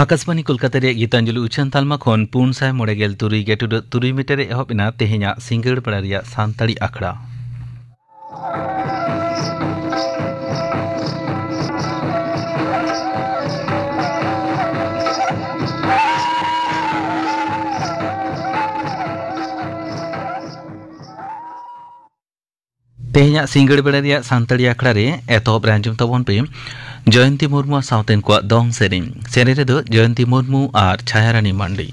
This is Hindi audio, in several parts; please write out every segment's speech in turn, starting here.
आकाशवाणी कोलकाता रे गीतांजलि उछान तालमा खन 493 मीटर एहबना तेहेना सिंगड़ बड़ा रिया सानताड़ी आखड़ा तेहेना सिंगड़ बड़ा रिया सानताड़ी आखड़ा रे एतहब रांजम तबन पे जयंती मुर्मू साउतेन को दोंग सेरें रे दो जयंती मुर्मू और छायारानी मांडी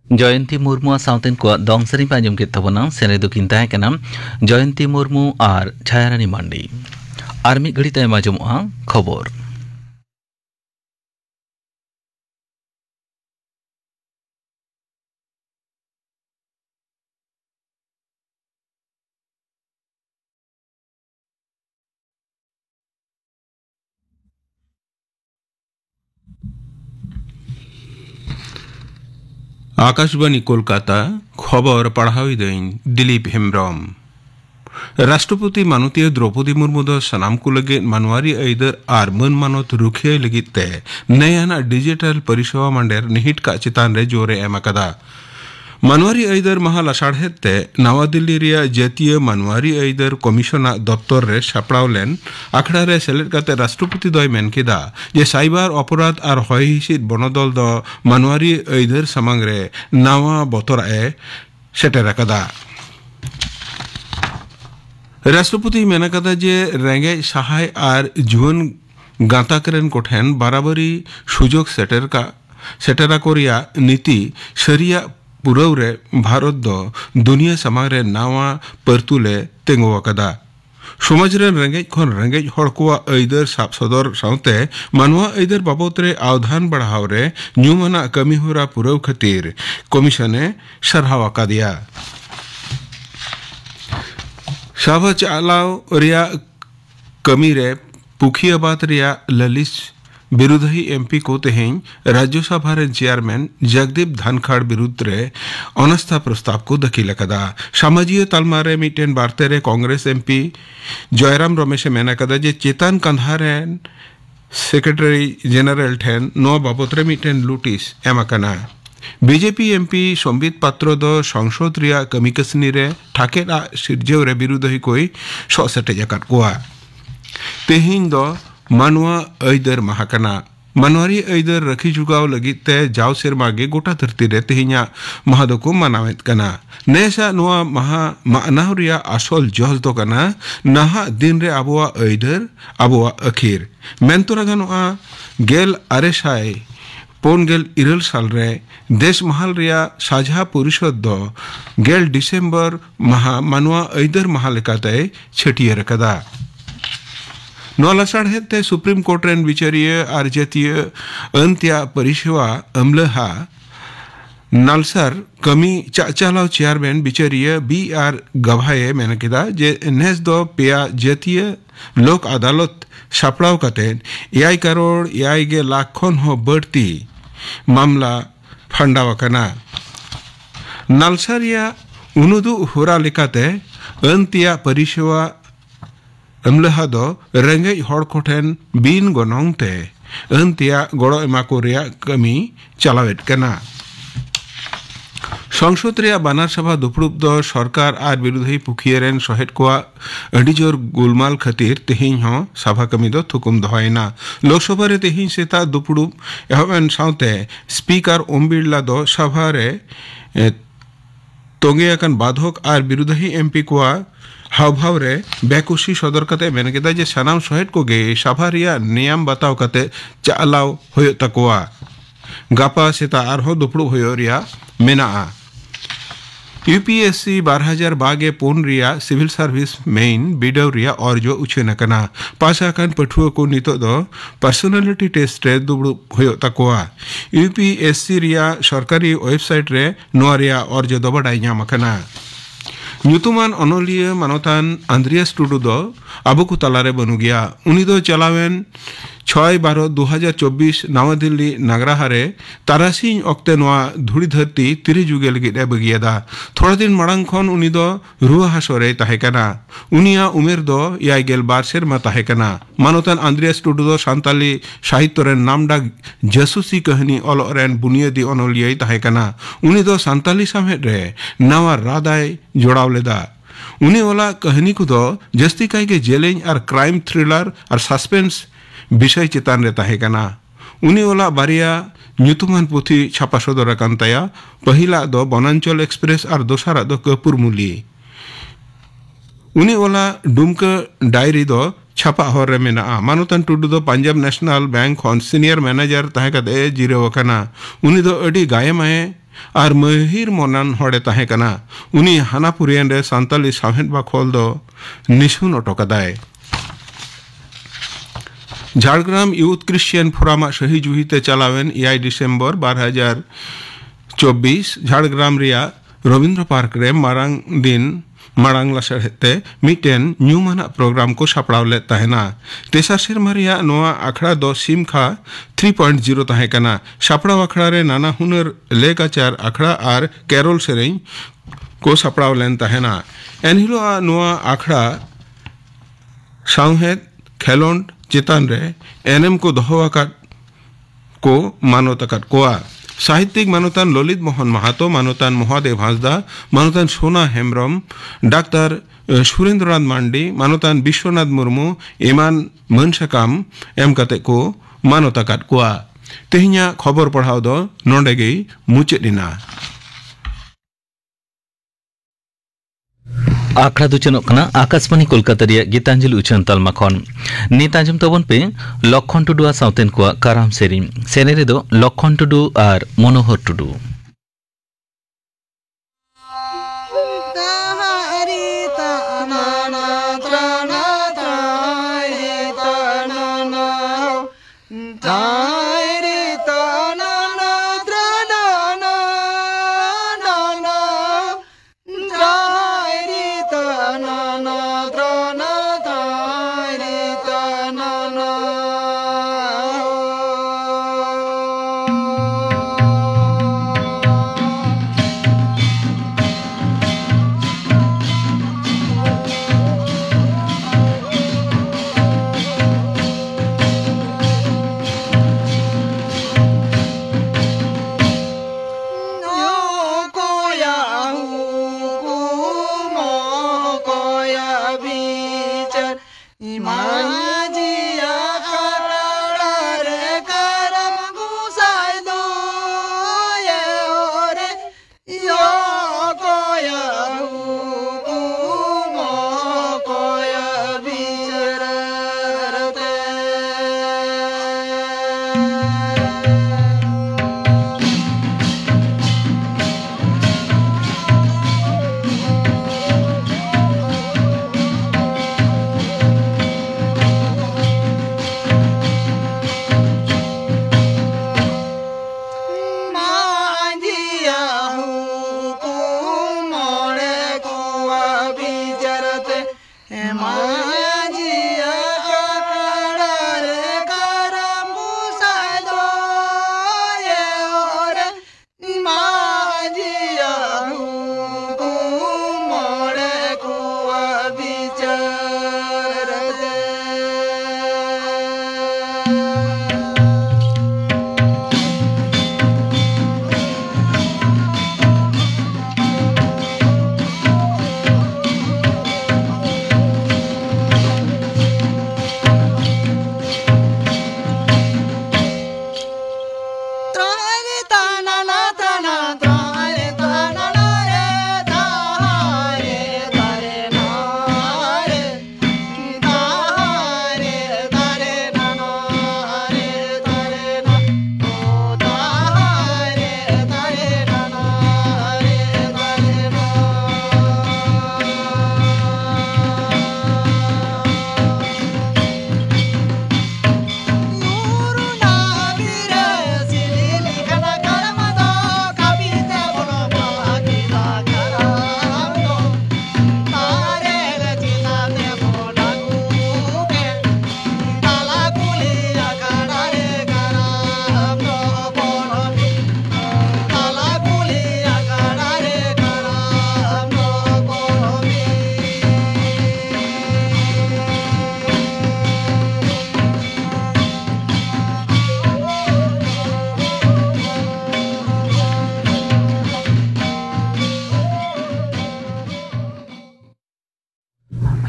जयंती मुर्मू साउतेन को दोंग सेरें आंजम के तबना सेरे दो किन ताहें कना जयंती मुर्मू और छायारानी मांडी और मिद घड़ी तायम आंजमोगा खबर। आकाशवाणी कोलकाता खबर पढ़ाई दिन दिलीप हेम्ब्रम। राष्ट्रपति माननीय द्रौपदी मुर्मू दो सनाम को लगे मनवारी ऐदर आर मन मानत रुखिया लगित ते नयाना डिजिटल परिसेवा मंडेर निहित का चितान रे जोरे एमकदा मनवारी ऐदर महाल अषाढ़ते नवा दिल्ली रिया जातीय मनवारी ऐदर कमिशना दफ्तर रे सापड़ावलेन आखड़ा रे सेलेक्ट करते राष्ट्रपति दय मेनकेदा जे साइबर अपराध और हय हिसिद बनदल दो मनवारी ऐदर समंग रे नवा बतर ए सेटेर कदा राष्ट्रपति मेनकदा जे रेंगे सहाय और जुवन गाताकरेन कोठेन बराबरी सुजोग सेटेरा कोरिया नीति सरिया पुरव रे भारत दो दुनिया समाज रे नावा परतुले तेंगोवाकदा समाज रे रेंगेज हड़ को ऐदर साब सदर साउते मानवा ऐदर बाबत रे आवधान बढ़ाव रे न्यूमना कमी होरा पुरव खातिर कमिशने सरहावा का दिया सभा चालाव रिया कमी रे पुखियाबाद रिया ललित विरोधी एमपी को तेहें राज्यसभा रे चेयरमैन जगदीप धनखड़ विरुद्ध रे अनास्था प्रस्ताव को दखिल कदा सामाजिक तालमा रे मिटेन बार्ते रे कांग्रेस एमपी जयराम रमेश मेना कदा जे चेतन कंधारे सेक्रेटरी जनरल ठेन नो बाबत रे मिटेन लुटिस एमाकना बीजेपी एमपी संबित पात्र दो संसद रिया कमी कसनी रे ठाकेरा सिरजेव रे विरोधी कोई सटे जकात कोआ तेहिं दो मानवा ऐदर महाकना मनवारी ऐदर रखी जुगाव लगित ते जाव सेरमा गे गोटा धरती रे तेहिया महादो को मनावेत कना नेसा नुआ महा मानावरिया आसल जहल तो कना नहा दिन रे आबुआ ऐदर आबुआ अखीर मेंतोरा गनोआ गेल आरेसाई पोन गेल इरल साल रे देश महल रिया साझा परिषद दो गेल डिसेंबर महा मानवा ऐदर महालेकाते छटियर कदा नौलासाढ़े सुप्रीम कोर्ट रेन विचारिय और जातीय अंत्या परिसेवा अमलहा नालसर कमी चाचालाव चेयरमैन विचारिय बी आर गभाए मेनकेदा जे नेस दो पेया जातीय लोक अदालत सापड़ाव कते 1 करोड़ 1 लाख खन हो बढ़ती मामला फंडावकना नालसरिया उनुदु होरा लेकाते अंत्या परिसेवा अमलहा दो रेंगेज हड़ कोठेन बीन गनोंग ते अंतिया गड़ो एमाको रिया कमी चलावेट कना संसद रिया बानार सभा दुपड़ुब दो सरकार और विरोधी पुखियरेन सहेट को अडिजोर गुलमाल खातिर तेहिं हो सभा कमी दो थुकुम दहयना लोकसभा रे तेहिं सेता दुपड़ुब एहबेन साउते स्पीकर ओम बिरला दो सभा रे तोंगे अकन बाधक और विरोधी एमपी को हावभाव रे बेकुशी सदर कते मेनकेदा जे सनाम सहेट को गे सभा रिया नियम बताव कते चालाव होय तकवा गापा सेता आरहो दुपड़ु होय रिया मेना यूपीएससी 2012 पोन रिया सिविल सर्विस मेन बिडव रिया और जो उछेन कना पासा कान पठुआ को नितो दो पर्सनालिटी टेस्ट रे दुबड़ु होय तकवा यूपीएससी रिया सरकारी वेबसाइट रे नोआ रिया और जो दो बडाई ᱧᱟᱢ कना ᱧᱩᱛᱩᱢᱟᱱ ᱚᱱᱚᱞᱤᱭᱟᱹ ᱢᱟᱱᱚᱛᱟᱱ ᱟᱱᱫᱨᱮᱭᱟᱥ ᱴᱩᱰᱩ ᱫᱚ ᱟᱵᱚ ᱠᱚ ᱛᱟᱞᱟᱨᱮ ᱵᱟᱹᱱᱩᱜ ᱜᱮᱭᱟ ᱩᱱᱤ ᱫᱚ ᱪᱟᱞᱟᱣᱮᱱ 6/12/2024 नवा दिल्ली नागराहारे तारासिंह अक्ते नवा धुड़ी धरती तिरी जुगे लगित बगियादा थोड़ा दिन मांग खन उनी दो रुआ हासोरे ताहेकना उनिया उमेर दो 52 सेरमा ताहेकना मानोतन आंद्रेयास टुडू दो सांताली साहित्य रे नामडाक जासूसी कहानी ऑलरेन बुनियादी अनोलियाई ताहेकना उनी दो सांताली समेत रे नवा रादाय जोड़ाव लेदा उनी वाला कहानी को दो जस्ती काई के जेलेंज और क्राइम थ्रिलर और सस्पेंस विषय चितान रे ताहेकना उनी वाला बारिया ᱧᱩᱛᱩᱢᱟᱱ पुथी छापा सदर अकान ताया पहिला दो बनांचल एक्सप्रेस और दोसारा दो कपूर मुली उनी वाला डुमका डायरी दो छापा हर रे मेना मानोतन टुडू दो पंजाब नेशनल बैंक खन सीनियर मैनेजर ताहेकदे जिरेवकना उनी दो अडी गायमाए और महिर मनन हड़े ताहेकना उनी हानापुरियन रे सांताली साहेद बाखोल दो निशुन अटकदाय झारग्राम यूथ क्रिश्चियन फोराम सही जुहिते चलावेन 1 डिसेम्बर 2024 झारग्राम रिया रविंद्र पार्क रे मारांग दिन मारांग लासहेते मिटेन न्यूमाना प्रोग्राम को सापड़ावले ताहेना तेसार सेरमा रिया नोआ आखड़ा दो सिमखा 3.0 ताहेकना सापड़ाव आखड़ा रे नाना हुनर लेकाचार आखड़ा और कैरोल सेरें को सपड़ाव लेन तहना एनहिलो नुआ आखड़ा साउहेद खेलोंड चितान रे एनएम को दोहवाकात को मानोताकात कोआ साहित्यिक मानोतान ललित मोहन माहातो मानोतान महादेव हांसदा मानोतान सोना हेम्ब्रम डाक्टर सुरेंद्रनाथ मांडी मानोतान विश्वनाथ मुर्मू एमान मनसाकाम एम कते को मानोताकात कोआ तेहिया खबर पढ़ाव दो नोंडे गई मुचेदिना आखड़ा दुचनों कना आकाशवाणी कोलकाता रिया गीतांजलि उचन तलमा खन नेताजम तबन पे लखन टुडू आ साउतेन को काराम सेरी सेनेरे दो लखन टुडू आर मनोहर टुडू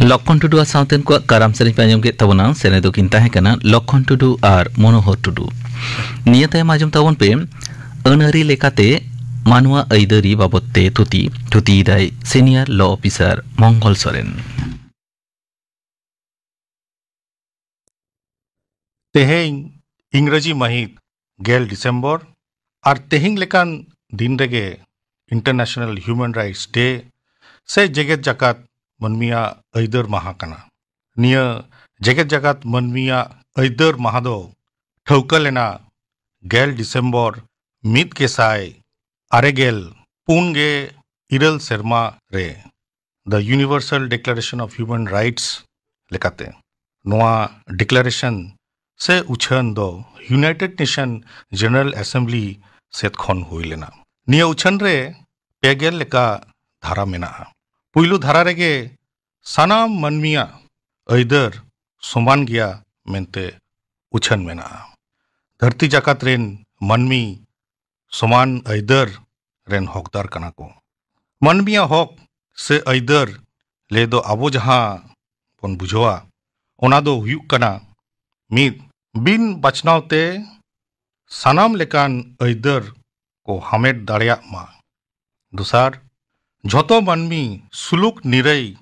लखन टुडू साउतेन को काराम सेरी पाजम के तबना सेने दो किन ताहे कना लखन टुडू आर मनोहर टुडू नियते माजम तबन पे अनहरी लेकाते मानुआ ऐदरी बाबते थुती दाय सिनियर लॉ ऑफिसर मंगल सोरेन तेहें इंग्रजी महित गेल डिसेम्बर और तेहिं लेकान दिन रेगे इंटरनेशनल ह्यूमन राइट्स डे से जेगेत जाकात मनमिया ऐदर माहा कना निया जेगेत जाकात मनमिया ऐदर माहा दो ठौका लेना गेल डिसेम्बर मित के साय आरेगेल पूनगे इरल शर्मा रे the universal declaration of human rights लेकाते नोआ डिक्लेरेशन से उछन दो यूनाइटेड नेशन जनरल असेंबली सेत खन हुई लेना निया उछन रे पेगेल लेका धारा मेनाआ। पुइलु धारा रेगे सानाम मानमिया अइदर समान गया मेनते उछन मेनाआ। धरती जाकात रेन मानमी समान अइदर रेन हकदार कना को। मानमिया हक से अइदर ले दो आबो जहां बन बुझोआ ओना दो हुयुग कना मिद बिन बचनावते सानाम लेकान अइदर को हामेट दाड़ेयाग मा। दुसार झोतो मानमी सुलुक निरई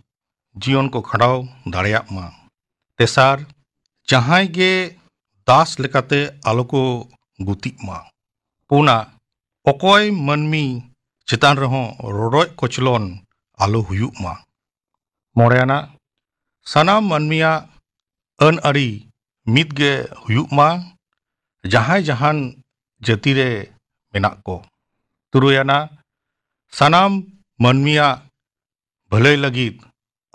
जीवन को खड़ाव दाड़ेयाग मा। तेसार जहां गे दास लेकाते आलो को गुतिग मा। पुना अकय मानमी चितान रहो रोडोय कोचलोन आलो हुयुग मा। मोड़ेयाना सानाम मानमिया अन अड़ी मिदगे हुयुग मा जहां जहान जाति रे मेनाक को। तुरुयाना सानाम मानमिया भलाई लगित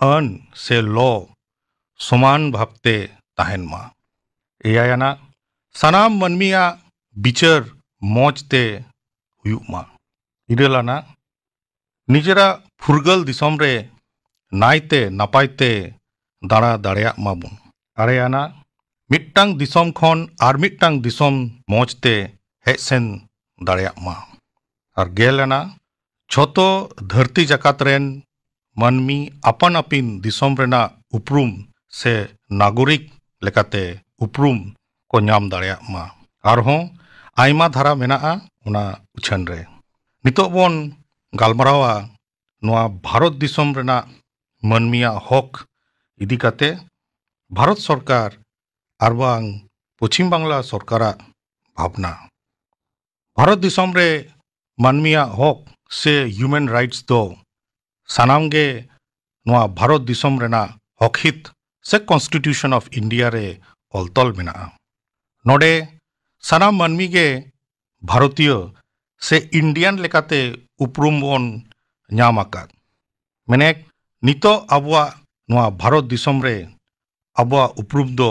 अन से लो समान भावते ताहेन मा। एयाना सानाम मानमिया बिचार मौजते हुयुग मा। इरेलाना निजरा फुरगल दिसोम रे नायते नापायते दाड़ा दाड़ेयाग माबुन। आरेयाना मिट्टांग दिसोम खन आर मिट्टांग दिसोम मौजते हेज सेन दाड़ेयाग मा। आर गेलाना झोतो धरती जाकात रेन मानमी आपन आपिन दिसोम रेना उपरुम से नागरिक लेकाते उपरुम को नाम दाड़ेयाग मा। आरहों आयमा धारा मेनाआ उना उछन रे। नितो बोन गालमारावा नोआ भारत दिसोम रेना मानमिया हक इदी काते भारत सरकार आरबांग पश्चिम बांग्ला सरकारा भावना। भारत दिसोम रे मानमिया हक से ह्यूमन राइट्स दो सानाम गे नोआ भारत दिसोम रेना हकहित से कॉन्स्टिट्यूशन ऑफ इंडिया रे ऑलतल मेनाआ। नोडे सानाम मानमी गे भारतीय से इंडियन लेकाते उपरुम बोन नाम आकाद। मेनेक नितो आबुआ नोआ भारत दिसोम रे आबुआ उपरुम दो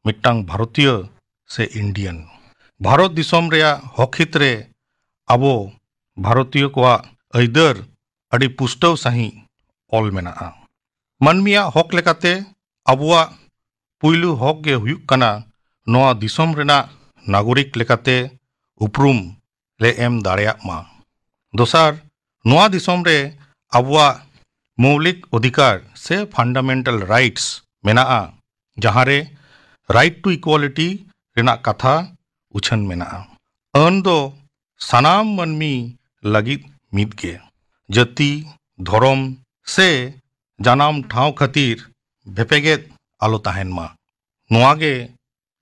मिट्टांग भारतीय से इंडियन। भारत दिसोम रेया हकहित रे आबो भारतीय कोआ अइदर अड़ी पुष्टव सही ऑल मेनाआ। मानमिया हक लेकाते आबुआ पुइलु हक गे हुयुग कना नोआ दिसोम रेना नागरिक लेकाते उपरुम ले एम दाड़ेयाग मा। दोसार नोआ दिसोम रे आबुआ मौलिक अधिकार से फंडामेंटल राइट्स मेनाआ जहां रे राइट टू इक्वालिटी रेना कथा उछन मेनाआ। अन दो सानाम मानमी लगित मिदगे जाति धर्म से जानाम ठाव खातिर भेपेगेत आलो ताहेन मा। नोआगे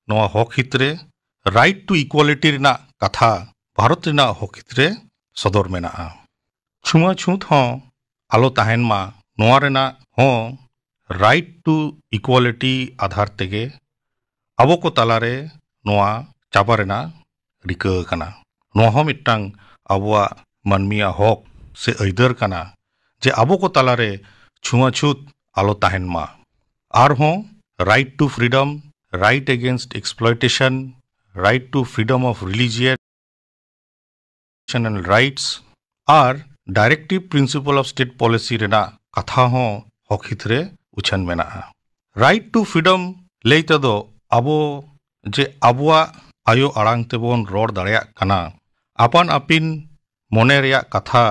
नोआ हक हितरे राइट टू इक्वालिटी रेना कथा भारत रेना हक हितरे सदर मेनाआ। छुआ छूत हों आलो ताहेन मा। नोआ रेना हों राइट टू इक्वालिटी आधार तेगे आबो को तालारे नोआ चाबा रेना रिका कना। नोआ हों मिट्टांग आबुआ मानमिया हक से अइदर कना जे आबो को तालारे छुआ छूत आलो ताहेन मा। आर हों right to freedom, right against exploitation, right to freedom of religion and rights आर directive principle of state policy रेना कथा हों हक हितरे उछन मेनाआ। राइट टू फ्रीडम लेते दो आबो जे आबुआ आयो आड़ांग तेबोन रोड दाड़ेयाग कना आपन आपिन मोने रेया कथा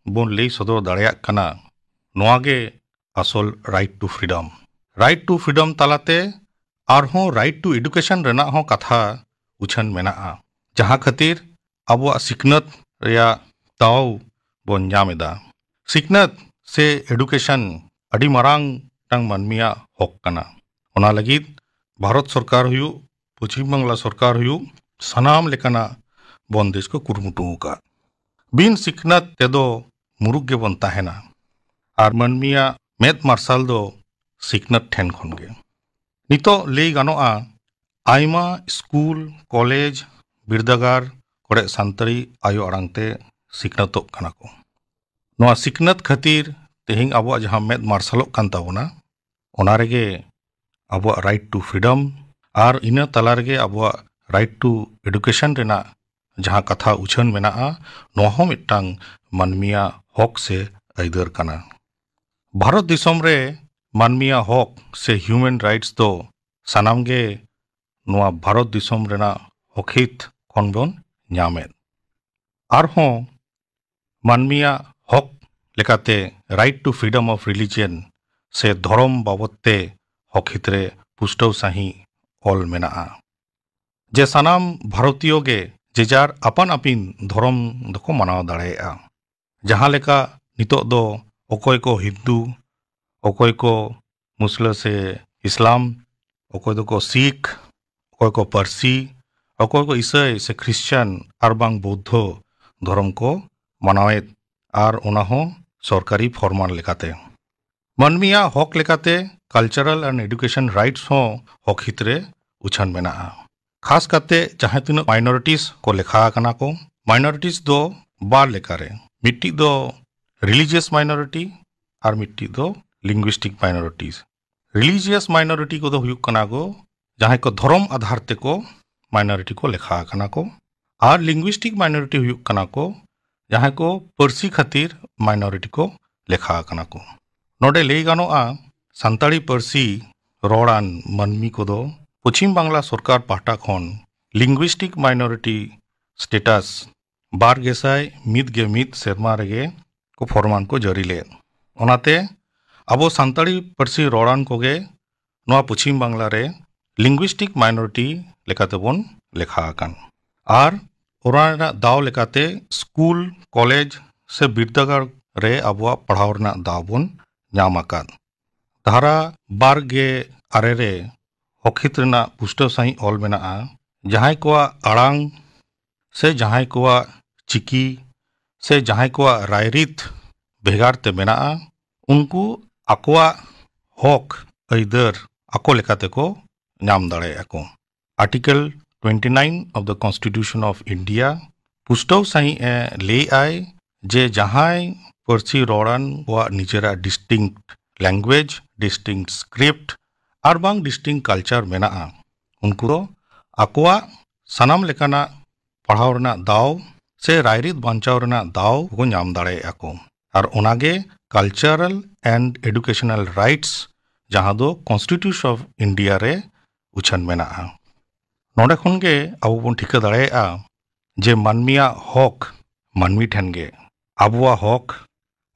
बोन लई सदर दाड़ेयाग कना नोआगे आसल right to freedom. Right to freedom तालाते आरहों राइट टू एडुकेशन रेना हों कथा उछन मेनाआ जहां खातिर आबुआ सिकनत रेया ताव बोन नामेदा। सिकनत से एडुकेशन अड़ी मारांग टांग मानमिया हक कना। ओना लगित भारत सरकार हुयु पश्चिम बांग्ला सरकार हुयु सानाम लेकाना बंदेज को कुरुमुटु का। बिन सिकनत तेदो मुरुग गे बन ताहेना आर मानमिया मेद मार्शल दो सिकनत ठेन खनगे। नितो लई गानोआ आयमा स्कूल कॉलेज बिरदागार कोड़े सानताड़ी आयो आड़ांगते सिकनतोग कना को। नोआ सिकनत खातिर तेहिं आबुआ जहां मेद मार्शलोग कान ताबोना ओना रेगे आबुआ राइट टू फ्रीडम आर इना तला रेगे आबुआ राइट टू एडुकेशन रेना जहां कथा उछन मेनाआ नोआ हों मिट्टांग मानमिया हक से aidar kana Bharat disom re manmiya hok se human rights do sanam ge noa Bharat disom rena hokhit khon bon nyamed arhon manmiya hok lekate right to freedom of religion se dhorom babotte hokhit re pustaw sahi ol menaa je sanam bharatiyo ge jejar apan apin dhorom doko manaw dareya jaha leka nitok do okoy ko Hindu okoy ko Muslim se Islam okoy do ko Sikh okoy ko Parsi okoy ko Isai se Christian arbang Buddho dhorom ko manawet ar ona ho sorkari forman lekate manmiya hok lekate cultural and education rights ho hok hitre uchan menaa खास करते जहाँ तीन माइनॉरिटीज को लिखा कना को माइनॉरिटीज दो बार लेकारे मिट्टी दो रिलीजियस माइनॉरिटी और मिट्टी दो लिंग्विस्टिक माइनॉरिटीज रिलीजियस माइनॉरिटी को दो हुयुक कना को जहाँ को धर्म आधार ते को माइनॉरिटी को लिखा कना को और लिंग्विस्टिक माइनॉरिटी हुयुक कना को जहाँ को पर्सी खातिर माइनॉरिटी को लिखा कना को नोडे ले गानो आ संताड़ी पर्सी रोडान मनमी को दो पश्चिम बांग्ला सरकार पाहटा खन लिंग्विस्टिक माइनॉरिटी स्टेटस 2001 सेरमा रेगे को फरमान को जारी ले ओनाते अबो संताड़ी पर्सी रोडान कोगे नोआ पश्चिम बांग्ला रे लिंग्विस्टिक माइनॉरिटी लेकाते बोन लेखा आकान आर ओराना दाव लेकाते स्कूल कॉलेज से बिरदागार रे अबुआ पढ़ाव रना दाव बोन ᱧᱟᱢ आकान धारा 12 रे हखित रना पुष्टव साई ऑल मेना जहां को आड़ांग से जहां को चिकी से जहां को रायरित भेगार ते मेना उनको आकोआ हक अइदर आको लेकाते को नाम दाड़े को article 29 of the constitution of India पुष्टव साई ले आए जे जहां पर्सी रोडान वा निजेरा डिस्टिंक्ट लैंग्वेज डिस्टिंक्ट स्क्रिप्ट और बांग डिस्टिंग कल्चर मेना उनको तो आकोआ सनाम लेकाना पढ़ाव रना दाव से रायरित बांचाव रना दाव को नाम दाड़े को और उनागे कल्चरल एंड एडुकेशनल राइट्स जहां दो कॉन्स्टिट्यूशन ऑफ इंडिया रे उछन मेना नोडे खन गे अब बन ठिका दाड़े जे मानमिया हक मानमी ठेन गे आबुआ हक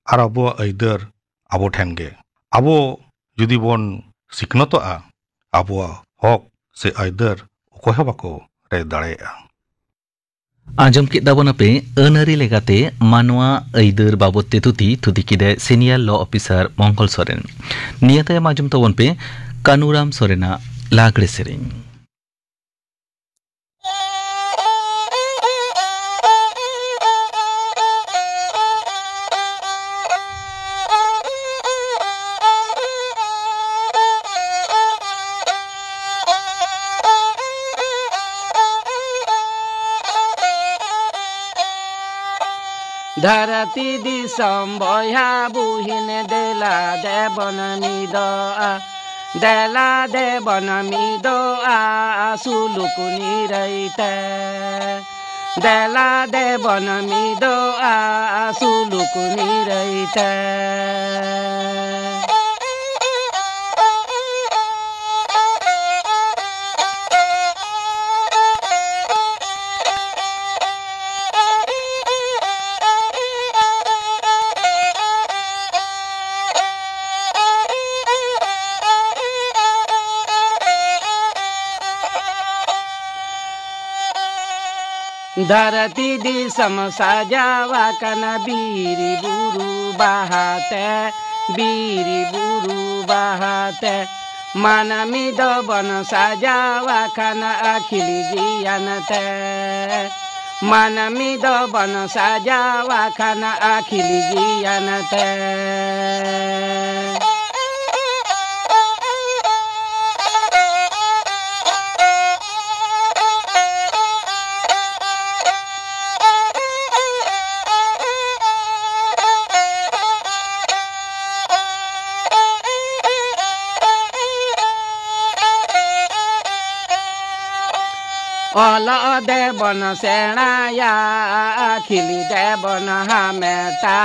और आबुआ अइदर आबो ठेन गे आबो जुदी बन सिकनतो आबुआ हक से अइदर अकय बाको रे दाड़ेया आजम के दाबोना पे अनरी लेगाते मानवा अइदर बाबते तुति किदे सीनियर लॉ ऑफिसर मंगल सोरेन नियते माजम तवन पे कानूराम सोरेना लागड़े सेरें धरती दिसम बया बुहिन देला देवन मिदो सुलुकुनी रैते देला देवन मिदो सुलुकुनी रैते धरती दिसम सजावा कन बीरी बुरु बहाते मन मिद बन सजावा कन अखिली जियनते मन मिद बन सजावा कन अखिली जियनते अल देवन सेणाया खिली देवन हामेटा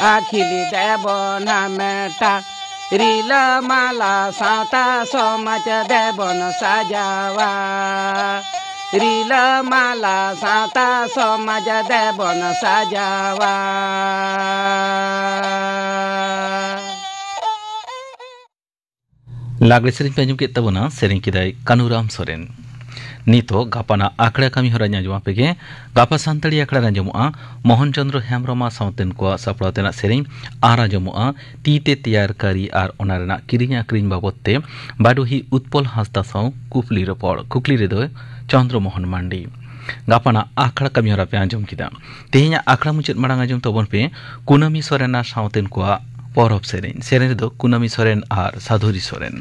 akhili debon hameta rila mala sata somaj debon sajawa rila mala sata somaj debon sajawa. Lagu sering penjum kita buna sering kidai Kanuram Soren. Nito gapana akda kami horanya juma pege gapa santali akda ranjamua Mohan Chandra Hemrama sauten ko saplatena sering ara jamua tite tiyar kari ar onarena kirinya kring babotte baduhi Utpol Hasda sau kukli report kukli redo Chandra Mohan Mandi. Gapana akda kami hora pe anjum kita. Tehnya akda mucet marang anjum tobon pe Kunami Sorena sauten ko পরব সেরেন সেরেন তো কুনামি সরেন আর সাধুরি সরেন।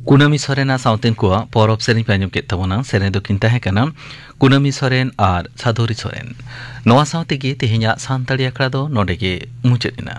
Kunami Soren sauten ko porob sering panjum ke tabona seren do kinta he kana Kunami Soren ar Sadhuri Soren noa saute ge tehnya santali akra do node ge mucedina